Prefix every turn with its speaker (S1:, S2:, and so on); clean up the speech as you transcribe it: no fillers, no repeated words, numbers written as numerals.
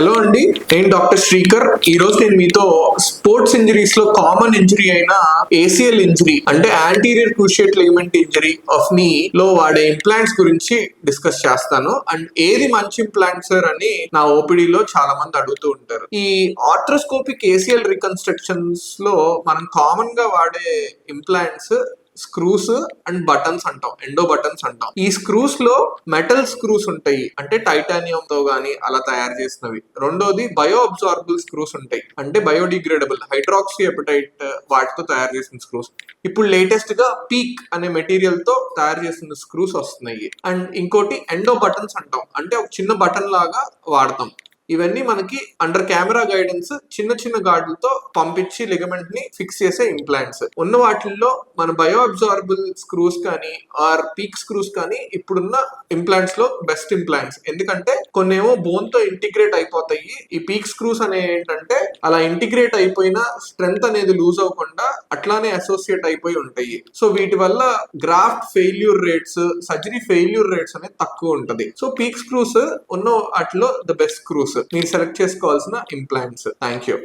S1: Hello అండి, నేను doctor Srikar. ఈ రోజు నేను మీతో స్పోర్ట్స్ ఇంజరీస్ లో కామన్ ఇంజరీ అయిన ఏసిఎల్ ఇంజరీ అంటే anterior cruciate ligament injury of నీ లో వాడే ఇంప్లాంట్స్ గురించి డిస్కస్ చేస్తాను. అండ్ ఏది మంచి ఇంప్లాంట్ సార్ అని నా ఓపీడీలో చాలా మంది అడుగుతూ ఉంటారు. ఈ ఆర్థ్రోస్కోపిక్ ఏసిఎల్ రికన్స్ట్రక్షన్స్ లో మనం కామన్ గా వాడే ఇంప్లాంట్స్ స్క్రూస్ అండ్ బటన్స్ అంటాం, ఎండో బటన్స్ అంటాం. ఈ స్క్రూస్ లో మెటల్ స్క్రూస్ ఉంటాయి, అంటే టైటానియం తో గానీ అలా తయారు చేసినవి. రెండోది బయో అబ్జార్బుల్ స్క్రూస్ ఉంటాయి, అంటే బయోడిగ్రేడబుల్ హైడ్రాక్సీ ఎపిటైట్ వాటితో తయారు చేసిన స్క్రూస్. ఇప్పుడు లేటెస్ట్ గా పీక్ అనే మెటీరియల్ తో తయారు చేసిన స్క్రూస్ వస్తున్నాయి. అండ్ ఇంకోటి ఎండో బటన్స్ అంటాం, అంటే ఒక చిన్న బటన్ లాగా వాడతాం. ఇవన్నీ మనకి అండర్ కెమెరా గైడెన్స్ చిన్న చిన్న గాడ్లతో పంపించి లిగమెంట్ ని ఫిక్స్ చేసే ఇంప్లాంట్స్. ఉన్న వాటిల్లో మన బయో అబ్జార్బుల్ స్క్రూస్ కానీ ఆర్ పీక్ స్క్రూస్ కానీ ఇప్పుడున్న ఇంప్లాంట్స్ లో బెస్ట్ ఇంప్లాంట్స్. ఎందుకంటే కొన్ని ఏమో బోన్ తో ఇంటిగ్రేట్ అయిపోతాయి. ఈ పీక్ స్క్రూస్ అనే ఏంటంటే అలా ఇంటిగ్రేట్ అయిపోయిన స్ట్రెంగ్త్ అనేది లూజ్ అవ్వకుండా అట్లానే అసోసియేట్ అయిపోయి ఉంటాయి. సో వీటి వల్ల graft failure rates, surgery failure rates అనేది తక్కువ ఉంటది. సో పీక్ స్క్రూస్ ఉన్న వాటిలో ద బెస్ట్ స్క్రూస్ మీరు సెలెక్ట్ చేసుకోవాల్సిన ఇంప్లాంట్స్. Thank you.